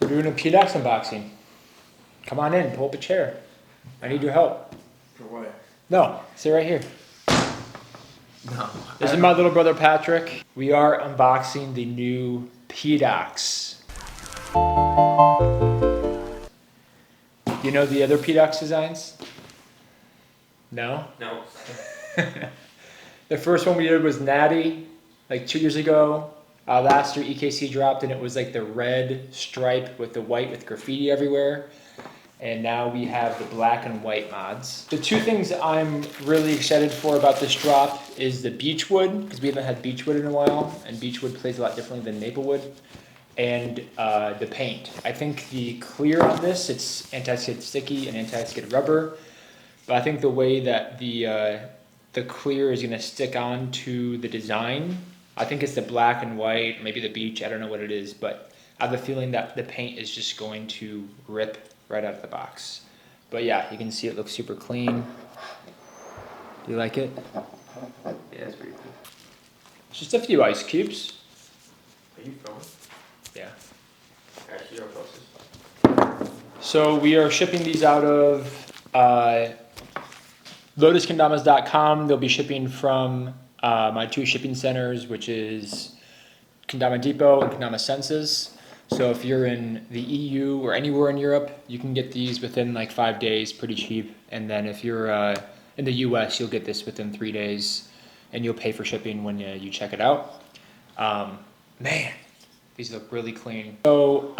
We're doing a PDOX unboxing. Come on in, pull up a chair. I need your help. For what? No, sit right here. No. This is my little brother Patrick. We are unboxing the new PDOX. You know the other PDOX designs? No? No. The first one we did was Natty, like 2 years ago. Last year EKC dropped and it was like the red stripe with the white with graffiti everywhere. And now we have the black and white mods. The two things I'm really excited for about this drop is the beechwood, because we haven't had beechwood in a while, and beechwood plays a lot differently than maplewood. And the paint. I think the clear on this, it's anti-skid sticky and anti-skid rubber. But I think the way that the clear is gonna stick on to the design, I think it's the black and white, maybe the beach, I don't know what it is, but I have a feeling that the paint is just going to rip right out of the box. But yeah, you can see it looks super clean. Do you like it? Yeah, it's pretty cool. It's just a few ice cubes. Are you filming? Yeah. Actually, you're closest. So we are shipping these out of LotusKendamas.com. They'll be shipping from my two shipping centers, which is Kendama Depot and Kendama Senses. So if you're in the EU or anywhere in Europe, you can get these within like 5 days, pretty cheap. And then if you're in the US, you'll get this within 3 days, and you'll pay for shipping when you check it out. Man, these look really clean. So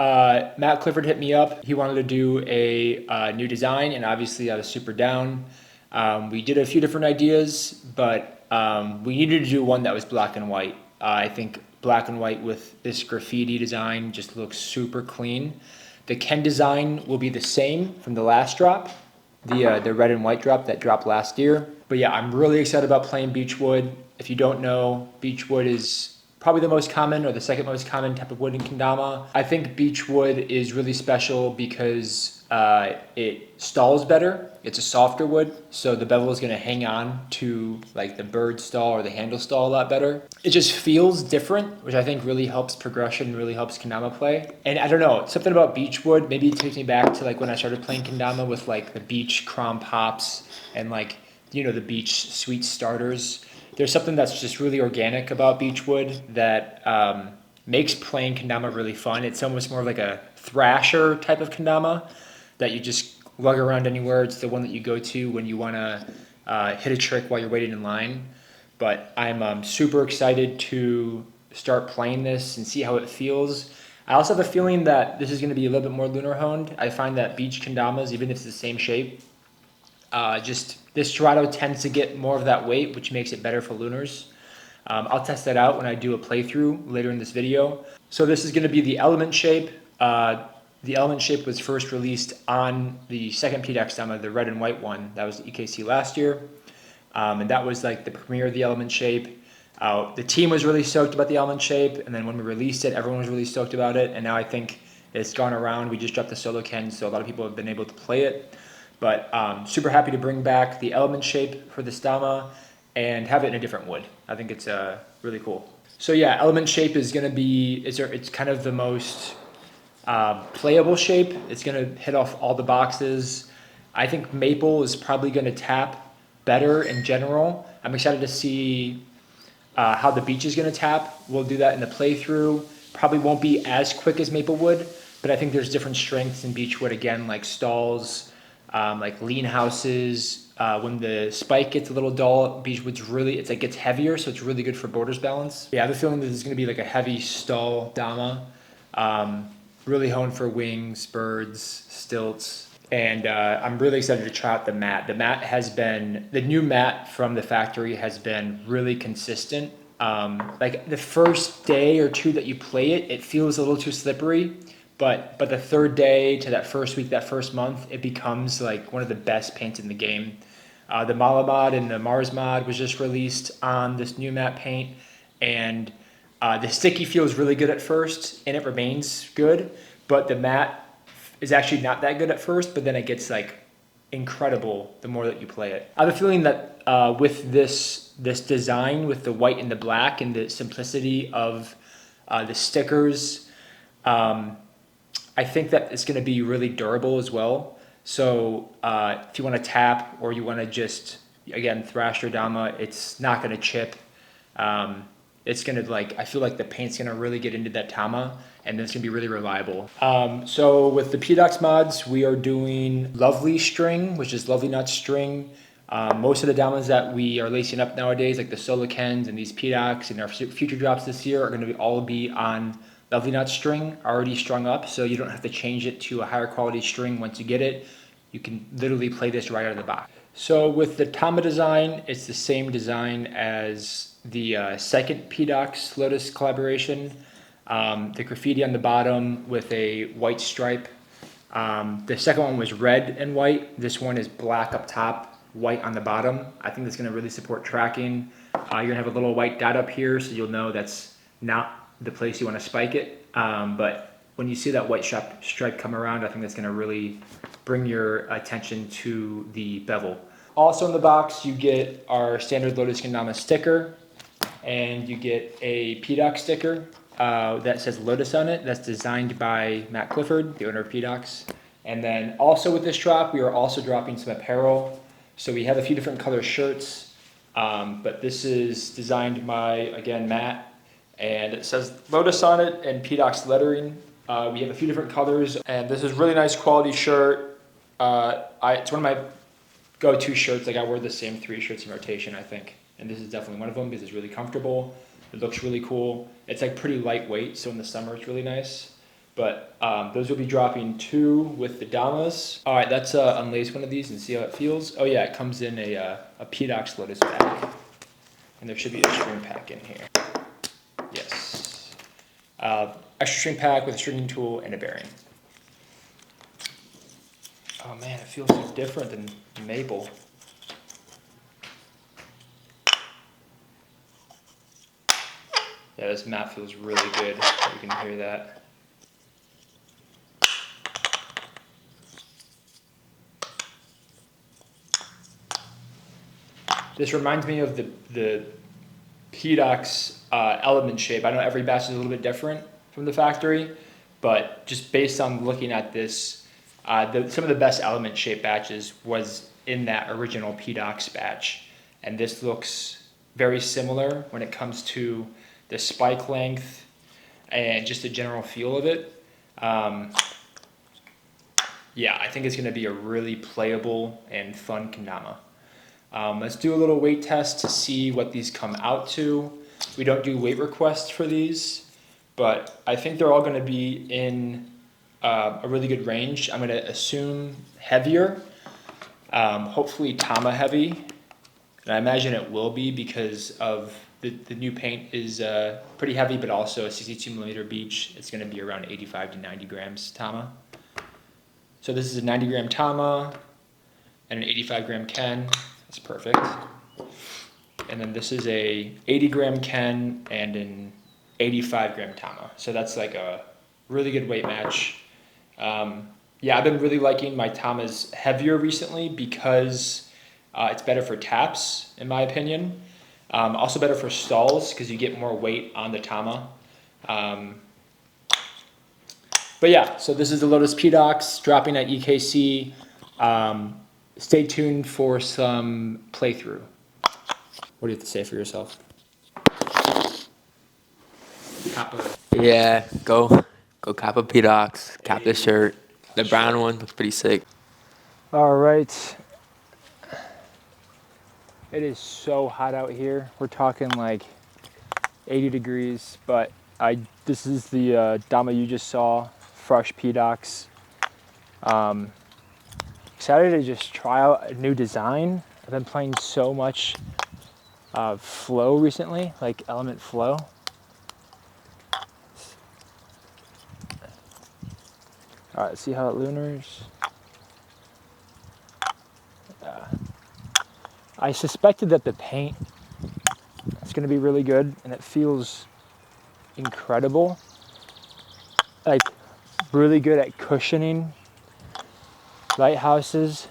Matt Clifford hit me up. He wanted to do a new design, and obviously I was super down. We did a few different ideas, but we needed to do one that was black and white. I think black and white with this graffiti design just looks super clean. The Ken design will be the same from the last drop, the red and white drop that dropped last year. But yeah, I'm really excited about playing beechwood. If you don't know, beechwood is probably the most common or the second most common type of wood in Kendama. I think beechwood is really special because it stalls better. It's a softer wood, so the bevel is gonna hang on to like the bird stall or the handle stall a lot better. It just feels different, which I think really helps progression, really helps Kendama play. And I don't know, something about beechwood, maybe it takes me back to like when I started playing Kendama with like the beech crom pops and like, you know, the beech sweet starters. There's something that's just really organic about beechwood that makes playing Kendama really fun. It's almost more like a thrasher type of Kendama that you just lug around anywhere. It's the one that you go to when you want to hit a trick while you're waiting in line. But I'm super excited to start playing this and see how it feels. I also have a feeling that this is going to be a little bit more lunar honed. I find that beech Kendamas, even if it's the same shape, just this Dorado tends to get more of that weight, which makes it better for lunars. I'll test that out when I do a playthrough later in this video. So this is going to be the element shape. The element shape was first released on the second PDOX demo, the red and white one. That was the EKC last year. And that was like the premiere of the element shape. The team was really stoked about the element shape. And then when we released it, everyone was really stoked about it. And now I think it's gone around. We just dropped the solo Ken, so a lot of people have been able to play it. But super happy to bring back the element shape for this Dama and have it in a different wood. I think it's really cool. So yeah, element shape is gonna be, it's kind of the most playable shape. It's gonna hit off all the boxes. I think maple is probably gonna tap better in general. I'm excited to see how the beech is gonna tap. We'll do that in the playthrough. Probably won't be as quick as maple wood, but I think there's different strengths in beechwood again, like stalls, like lean houses. When the spike gets a little dull, beechwood's really, it's like gets heavier, so it's really good for borders balance. Yeah, I have a feeling that this is gonna be like a heavy stall Dama. Really honed for wings, birds, stilts. And I'm really excited to try out the mat. The mat has been, the new mat from the factory has been really consistent. Like the first day or two that you play it, it feels a little too slippery. But the third day to that first week, that first month, it becomes like one of the best paints in the game. The Mala mod and the Mars mod was just released on this new matte paint, and the sticky feels really good at first, and it remains good, but the matte is actually not that good at first, but then it gets like incredible the more that you play it. I have a feeling that with this design, with the white and the black and the simplicity of the stickers, I think that it's going to be really durable as well. So if you want to tap or you want to just, again, thrash your Dama, it's not going to chip. It's going to like, I feel like the paint's going to really get into that Tama, and then it's going to be really reliable. So with the PDOX mods, we are doing Lovely String, which is Lovely Nut String. Most of the Damas that we are lacing up nowadays, like the Solo Kens and these PDOX and our future drops this year, are going to all be on Lovely Nut string, already strung up, so you don't have to change it to a higher quality string once you get it. You can literally play this right out of the box. So with the Tama design, it's the same design as the second PDOX Lotus collaboration. The graffiti on the bottom with a white stripe. The second one was red and white. This one is black up top, white on the bottom. I think that's going to really support tracking. You're going to have a little white dot up here, so you'll know that's not the place you want to spike it. But when you see that white stripe come around, I think that's going to really bring your attention to the bevel. Also in the box, you get our standard Lotus Kendamas sticker, and you get a PDOX sticker that says Lotus on it. That's designed by Matt Clifford, the owner of PDOX. And then also with this drop, we are also dropping some apparel. So we have a few different color shirts, but this is designed by, again, Matt. And it says Lotus on it and PDOX lettering. We have a few different colors, and this is really nice quality shirt. It's one of my go-to shirts. Like I wear the same 3 shirts in rotation, I think. And this is definitely one of them because it's really comfortable. It looks really cool. It's like pretty lightweight, so in the summer it's really nice. But those will be dropping 2 with the Damas. All right, let's unlace one of these and see how it feels. Oh yeah, it comes in a PDOX Lotus bag. And there should be a string pack in here. Yes. Extra string pack with a stringing tool and a bearing. Oh man, it feels so different than maple. Yeah, this mat feels really good. You can hear that. This reminds me of the PDOX element shape. I know every batch is a little bit different from the factory, but just based on looking at this, some of the best element shape batches was in that original PDOX batch. And this looks very similar when it comes to the spike length and just the general feel of it. Yeah, I think it's going to be a really playable and fun kendama. Let's do a little weight test to see what these come out to. We don't do weight requests for these, but I think they're all going to be in a really good range. I'm going to assume heavier, hopefully Tama heavy, and I imagine it will be because of the new paint is pretty heavy, but also a 62mm beach. It's going to be around 85 to 90 grams Tama. So this is a 90 gram Tama and an 85 gram Ken. That's perfect. And then this is a 80 gram Ken and an 85 gram Tama. So that's like a really good weight match. Yeah, I've been really liking my Tamas heavier recently because it's better for taps, in my opinion. Also better for stalls because you get more weight on the Tama. But yeah, so this is the Lotus PDOX dropping at EKC. Stay tuned for some playthrough. What do you have to say for yourself? Kappa. Yeah, go Kappa PDOX, cap the shirt. The brown one looks pretty sick. All right. It is so hot out here. We're talking like 80 degrees, but this is the Dama you just saw, fresh PDOX. Excited to just try out a new design. I've been playing so much flow recently, like element flow. All right, see how it lunars. I suspected that the paint is going to be really good, and it feels incredible. Like really good at cushioning lighthouses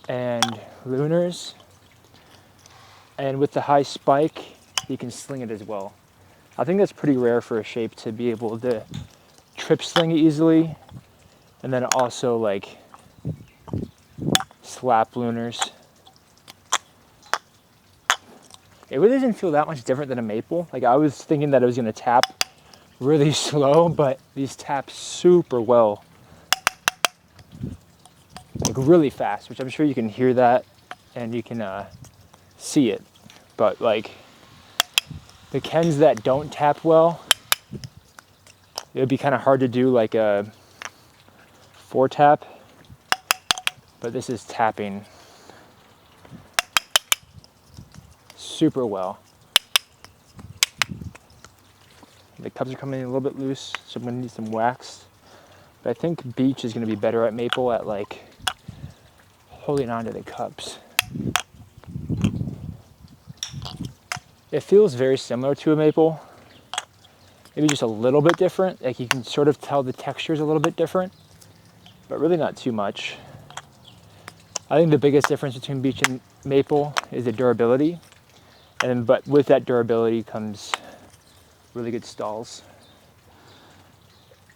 and lunars. And with the high spike, you can sling it as well. I think that's pretty rare for a shape to be able to trip sling easily, and then also like slap lunars. It really doesn't feel that much different than a maple. Like I was thinking that it was gonna tap really slow, but these tap super well. Like really fast, which I'm sure you can hear that and you can see it. But like the Kens that don't tap well, it would be kind of hard to do like a 4-tap, but this is tapping super well. The cups are coming in a little bit loose, so I'm gonna need some wax. But I think beech is gonna be better at maple at like holding onto the cups. It feels very similar to a maple, maybe just a little bit different. Like you can sort of tell the texture is a little bit different, but really not too much. I think the biggest difference between beech and maple is the durability. But with that durability comes really good stalls.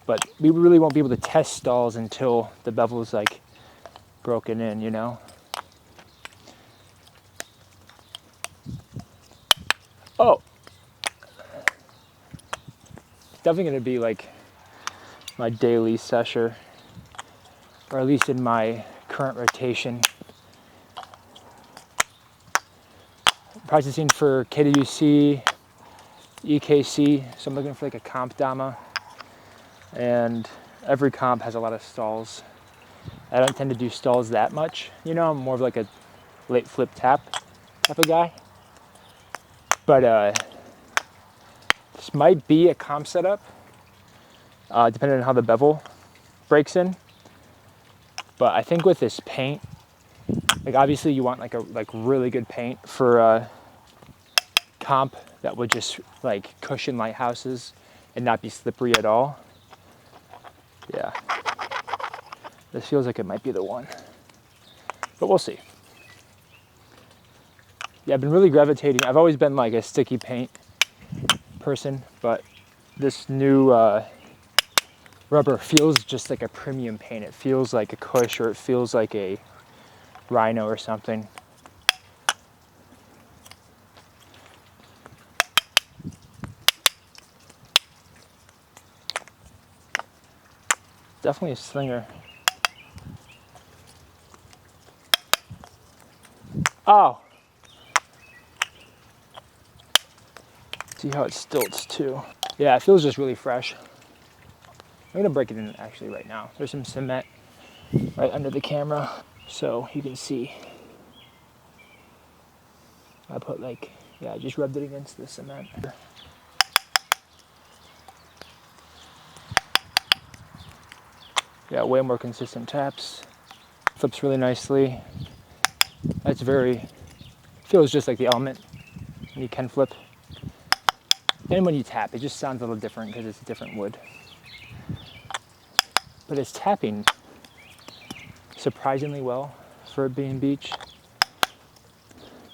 But we really won't be able to test stalls until the bevel is like broken in, you know? Oh! Definitely gonna be like my daily session, or at least in my current rotation. Practicing for KWC, EKC, so I'm looking for like a comp Dama, and every comp has a lot of stalls. I don't tend to do stalls that much, you know, I'm more of like a late flip tap type of guy. But this might be a comp setup, depending on how the bevel breaks in. But I think with this paint, like obviously you want like really good paint for comp that would just like cushion lighthouses and not be slippery at all. Yeah, this feels like it might be the one, but we'll see. Yeah, I've been really gravitating. I've always been like a sticky paint person, but this new rubber feels just like a premium paint. It feels like a Kush, or it feels like a Rhino or something. Definitely a slinger. Oh! See how it stilts too. Yeah, it feels just really fresh. I'm gonna break it in actually right now. There's some cement right under the camera, so you can see. I put like, yeah, I just rubbed it against the cement. Yeah, way more consistent taps. Flips really nicely. That's very, feels just like the Element when you can flip. And when you tap, it just sounds a little different because it's a different wood. But it's tapping surprisingly well for it being beech.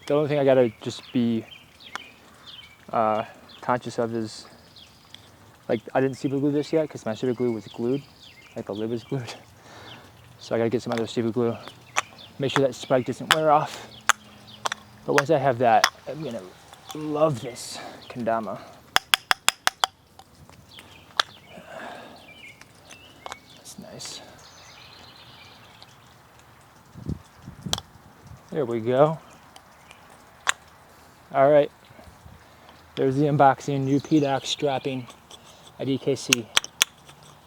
The only thing I gotta just be conscious of is, like, I didn't super glue this yet because my super glue was glued, like the lid was glued. So I gotta get some other super glue. Make sure that spike doesn't wear off. But once I have that, I'm gonna love this Kendama. That's nice. There we go. All right. There's the unboxing, new PDOX strapping at EKC.